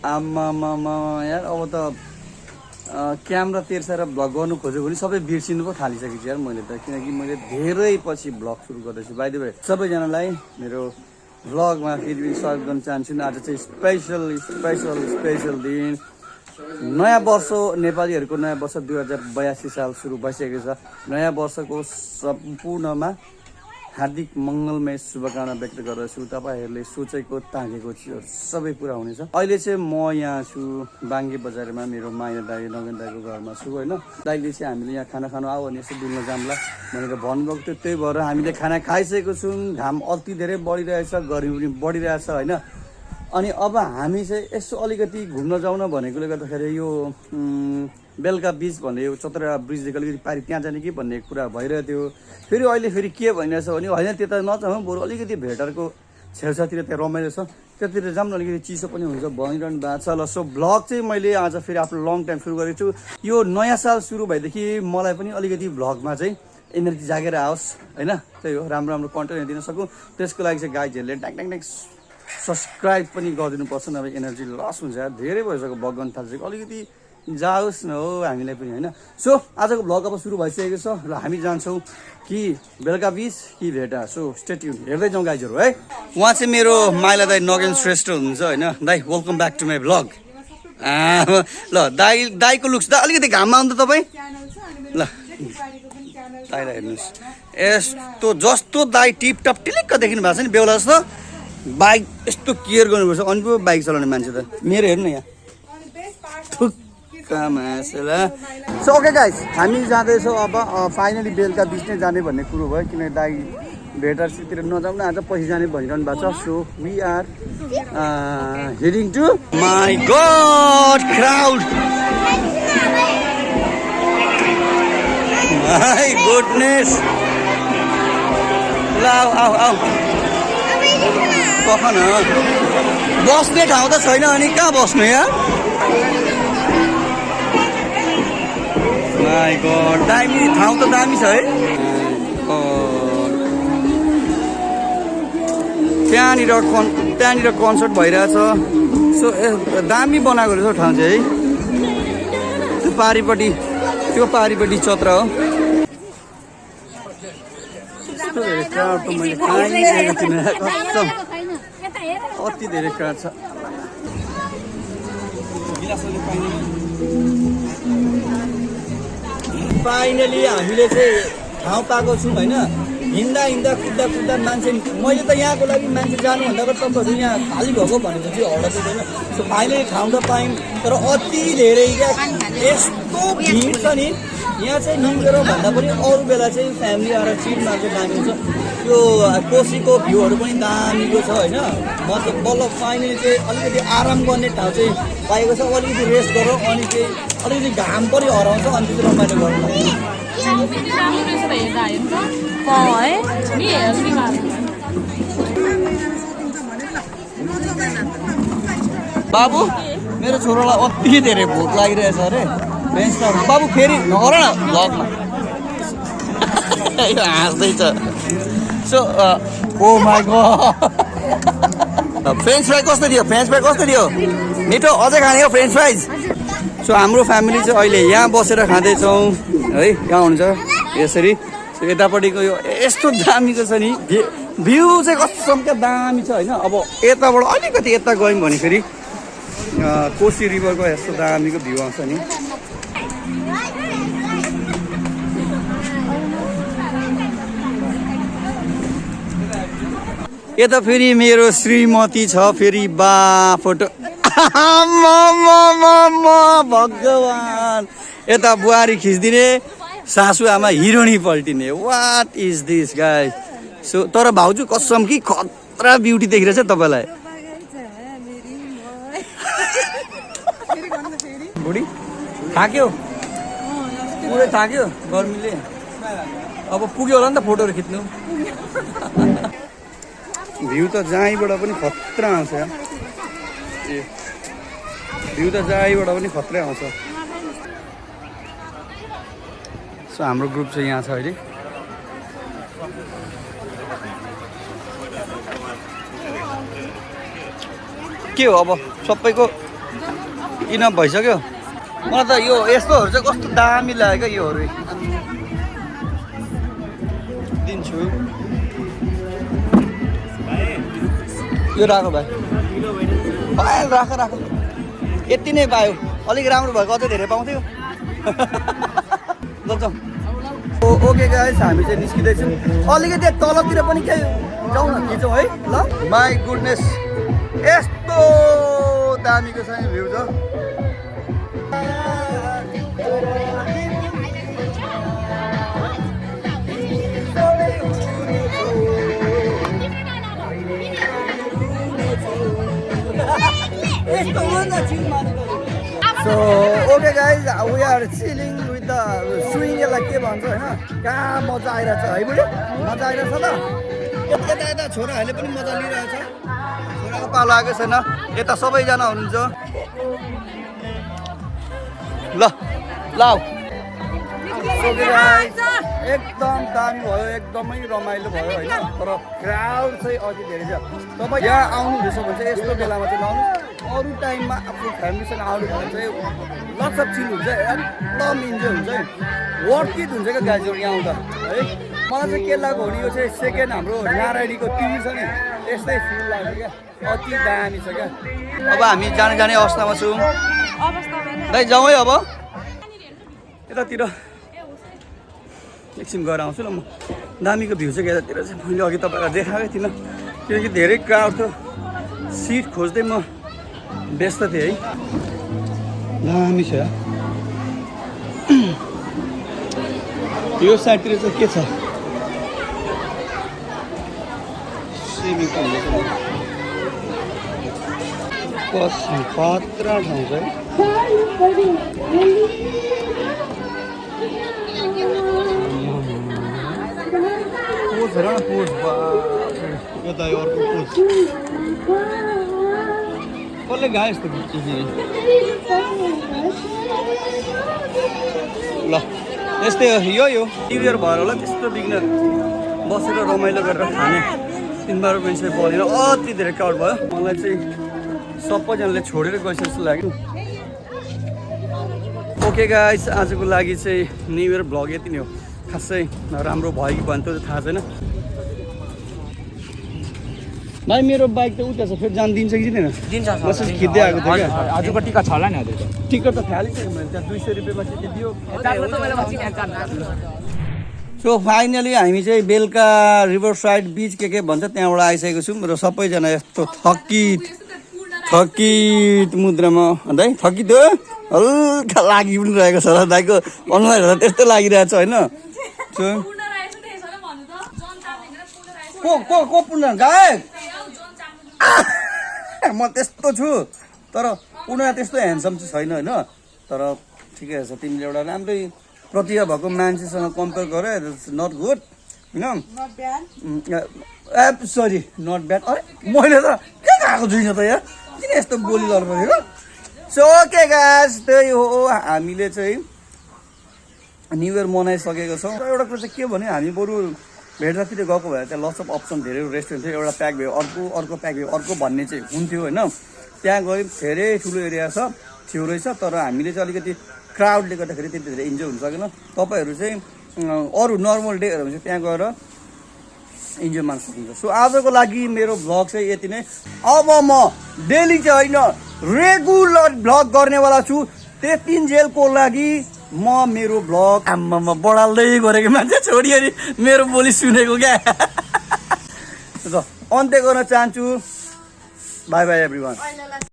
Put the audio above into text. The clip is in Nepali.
आम्मामामा यार अब त क्यामेरा तेर्साएर भ्लग गर्नु खोजेको भने सबै बिर्सिनु पो थालिसकेको छु यार मैले त, किनकि मैले धेरै पछि भ्लग सुरु गर्दैछु। बाइ द वे सबैजनालाई मेरो भ्लगमा फेरि स्वागत गर्न चाहन्छु। आज चाहिँ स्पेसल दिन, नयाँ वर्ष, नेपालीहरूको नयाँ वर्ष 2082 साल सुरु भइसकेको छ। नयाँ वर्षको सम्पूर्णमा हार्दिक मङ्गलमय शुभकामना व्यक्त गर्दछु। तपाईँहरूले सोचेको तागेको सबै पुरा हुनेछ। अहिले चाहिँ म यहाँ छु बाङ्गे बजारमा, मेरो माया दाई नगेन दाईको घरमा छु होइन। दाइले चाहिँ हामीले यहाँ खाना खानु आऊ भने यसो डुल्न जाम्ला भनेर भन्नुभएको थियो, त्यही भएर हामीले खाना खाइसकेको छौँ। घाम अति धेरै बढिरहेछ, गर्मी पनि बढिरहेछ होइन। अनि अब हामी चाहिँ यसो अलिकति घुम्न जाउँ न भनेकोले गर्दाखेरि यो बेलुका बिच भन्ने यो चतरा ब्रिजदेखि अलिकति पारि त्यहाँ जाने कि भन्ने कुरा भइरहेको थियो। फेरि अहिले फेरि के भइरहेछ भने होइन त्यता नजाउँ, बरु अलिकति भेटरको छेउछाउतिर त्यहाँ रमाइलो छ, त्यतातिर जाऊँ न, अलिकति चिसो पनि हुन्छ भनिरहनु भएको छ। ल सो भ्लग चाहिँ मैले आज फेरि आफ्नो लङ टाइम सुरु गरेको छु। यो नयाँ साल सुरु भएदेखि मलाई पनि अलिकति भ्लगमा चाहिँ एनर्जी जागेर आओस् होइन। त्यही हो, राम्रो राम्रो कन्टेन्ट दिन सकौँ। त्यसको लागि चाहिँ गाइजहरूले ट्याक सब्सक्राइब पनि गरिदिनुपर्छ, नभए एनर्जी लस हुन्छ। धेरै भइसक्यो भ्लग गर्न थालिसक्यो, अलिकति जाओस् न हो हामीलाई पनि होइन। सो आजको भ्लग अब सुरु भइसकेको छ र हामी जान्छौँ कि बेलुका बिच कि भेटा। सो स्टे ट्युन, हेर्दै जाउँ गाइजहरू है। उहाँ चाहिँ मेरो माइला दाई नगेन श्रेष्ठ हुनुहुन्छ होइन। दाई welcome back to my vlog. ल दाईको लुक्स दा अलिकति घाममा आउँदा तपाईँ ल दाईलाई हेर्नुहोस्, यस्तो जस्तो दाई टिपटप टिलिक्क देखिनु भएको छ नि बेहुला जस्तो। बाइक यस्तो केयर गर्नुपर्छ अनि पो बाइक चलाउने मान्छे त। मेरो हेर्नु न यहाँ सो ओके गाइस, हामी जाँदैछौँ अब फाइनली बेलुका बिच नै जाने भन्ने कुरो भयो, किनकि दाई भेटरतिर नजाउँ न आज पछि जाने भनिरहनु भएको छ। So we are heading to my god crowd, my goodness. ल आऊ आऊ कख न, बस्ने ठाउँ त छैन अनि कहाँ बस्नु यहाँ। माई गॉड दामी ठाउँ त दामी छ है। त्यहाँनिर कन्सर्ट भइरहेछ। सो दामी बनाएको रहेछ ठाउँ चाहिँ है। त्यो पारिपट्टि चत्रा हो। अति धेरै क्राउड छ। फाइनली हामीले चाहिँ ठाउँ पाएको छौँ होइन। हिँड्दा कुद्दा मान्छे, मैले त यहाँको लागि मान्छे जानुभन्दा तपाईँहरू यहाँ खाली भएको भनेपछि हल्ला चाहिँ छैन। सो फाइनली ठाउँ त पायौँ, तर अति धेरै क्या यस्तो भिड छ नि यहाँ चाहिँ। निस्केर भन्दा पनि अरू बेला चाहिँ फ्यामिली आएर चिटमा चाहिँ दामी हुन्छ। त्यो कोसीको भ्यूहरू पनि दामीको छ होइन। मतलब बल्ल फाइनली चाहिँ अलिकति आराम गर्ने ठाउँ चाहिँ पाएको छ। अलिकति रेस्ट गरौँ अनि चाहिँ अलिकति घाम पनि हराउँछ अनि चाहिँ रमाइलो गर्नु। बाबु मेरो छोरालाई अति धेरै भोक लागिरहेछ अरे। बाबु फेरि नगर न भ्लगमा हाँस्दैछ। So oh my god, French fry कस्तो दियो? मिठो अझै खाने हो फ्रेन्च फ्राइज। सो हाम्रो फ्यामिली चाहिँ अहिले यहाँ बसेर खाँदैछौँ है। कहाँ हुन्छ यसरी। सो यतापट्टिको यो यस्तो दामीको छ नि भ्यू चाहिँ कस्तो क्या दामी छ होइन। अब यताबाट अलिकति यता गयौँ भने फेरि कोसी रिभरको यस्तो दामीको भ्यू आउँछ नि। यता फेरि मेरो श्रीमती छ, फेरि बा फोटो भगवान। यता बुहारी खिचिदिने, सासू आमा हिरोनी पल्टिने। What is this guys. So तर भाउजू कसम कि खतरा ब्युटी देखिरहेछ तपाईँलाई। बुढी थाक्यो, पुरै थाक्यो गर्मीले। अब पुग्यो होला नि त फोटोहरू खिच्नु। भ्यू त जहीँबाट पनि खतरा आउँछ। भ्यू त जहीँबाट पनि खतरै आउँछ। सो हाम्रो ग्रुप चाहिँ यहाँ छ अहिले। के हो अब सबैको किन भइसक्यो मलाई त यो यस्तोहरू चाहिँ कस्तो दामी लाग्यो क्या योहरू दिन्छु यो राख भाइ भाइ राख यति नै पायो अलिक राम्रो भएको अझै धेरै पाउँथ्यो ल जाउँ ओके गाइस हामी चाहिँ निस्किँदैछौँ अलिकति तलतिर पनि केही जाउँ न खिचौँ है ल माई गुडनेस यस्तो दामीको छ भ्यू छ So okay guys, we are chilling with the swing like के भन्छ हैन कहाँ मजा आइरहेछ है बुढी मजा आइरहेछ त यता छोराहरूले पनि मजा लिइरहेछ छोराको पालो आएको छैन यता सबैजना हुनुहुन्छ ल लाउ एकदम दामी भयो एकदमै रमाइलो भयो हैन तर क्राउड चाहिँ अझै धेरै छ तपाईँ यहाँ आउनु हुँदैछ भने चाहिँ यस्तो बेलामा चाहिँ आउनु अरू टाइममा आफ्नो फ्यामिलीसँग आउनु भने चाहिँ लट्स अफ चिल हुन्छ एकदम इन्जोय हुन्छ वर्थ इट हुन्छ क्या गाइजहरू यहाँ आउँदा है मलाई चाहिँ के लाग्यो भने यो चाहिँ सेकेन्ड हाम्रो नारायणीको टिभी छ नि यस्तै फिल लाग्छ क्या अति दामी छ क्या अब हामी जाने अवस्थामा छौँ दाइ जाउँ है अब यतातिर एकछिन गएर आउँछु ल म दामीको भ्यू चाहिँ यतातिर चाहिँ मैले अघि तपाईँलाई देखाएकै थिइनँ किनकि धेरै क्राउड थियो सिट खोज्दै म व्यस्त थिएँ है दामी छ यो साइडतिर चाहिँ के छ स्विमिङ पुल खतरा ठाउँ छ है पोज हेर न पोज यता अर्को पोज कसले गायो यस्तो ल यस्तै हो यो न्यु इयर भएर होला त्यस्तो बिग्नर बसेर रमाइलो गरेर खाने इन्भाइरोमेन्ट चाहिँ बनेर अति धेरै क्राउड भयो मलाई चाहिँ सबैजनाले छोडेर गइसक्यो जस्तो लाग्यो ओके गाइस आजको लागि चाहिँ न्यु इयर भ्लग यति नै हो खासै राम्रो भयो कि भन्थ्यो थाहा छैन भाइ मेरो बाइक त उता छ फेरि जान दिन्छ कि दिँदैन दिन्छ खिच्दै आएको थियो क्या आजको टिकट छ होला नि हजुर टिकट त फालिसक्यो मैले त्यहाँ 200 रुपियाँमा चाहिँ दियो सो फाइनली हामी चाहिँ बेलुका रिभर साइड बिच के भन्छ त्यहाँबाट आइसकेको छौँ र सबैजना यस्तो थकित मुद्रामा दाइ थकित हो हल्का लागि पनि रहेको छ र दाइको अनुहार हेर्दा त्यस्तो लागिरहेछ होइन को पुण्य गायक म त्यस्तो छु तर पुनः त्यस्तो ह्यान्डसम चाहिँ छैन होइन तर ठिकै छ तिमीले एउटा राम्रै प्रतिभा भएको मान्छेसँग कम्पेयर गरे नट गुड होइन सरी नट ब्याड अरे मैले त के खाएको छुइनँ त यहाँ किन यस्तो बोली गर्नु पऱ्यो सो ओके गाइस त्यही हो हामीले चाहिँ न्यु इयर मनाइसकेको छौँ र एउटा कुरो चाहिँ के भने हामी बरु भेट्दातिर गएको भए त्यहाँ लट्स अफ अप्सन धेरै रेस्टुरेन्ट थियो एउटा प्याक भयो अर्को प्याक भयो अर्को भन्ने चाहिँ हुन्थ्यो होइन त्यहाँ गयौँ धेरै ठुलो एरिया छ थियो रहेछ तर हामीले चाहिँ अलिकति क्राउडले गर्दाखेरि त्यति धेरै इन्जोय हुन सकेन तपाईँहरू चाहिँ अरू नर्मल डेहरू भने चाहिँ त्यहाँ गएर इन्जोय मान्न सकिन्छ सो आजको लागि मेरो भ्लग चाहिँ यति नै अब म डेली चाहिँ होइन रेगुलर भ्लग गर्नेवाला छु त्यतिन्जेलको लागि म मेरो भ्लग आम्मामा बढाल्दै गरेको मान्छे छोडियो मेरो बोली सुनेको क्या अन्त्य गर्न चाहन्छु बाई बाई एभ्रिवान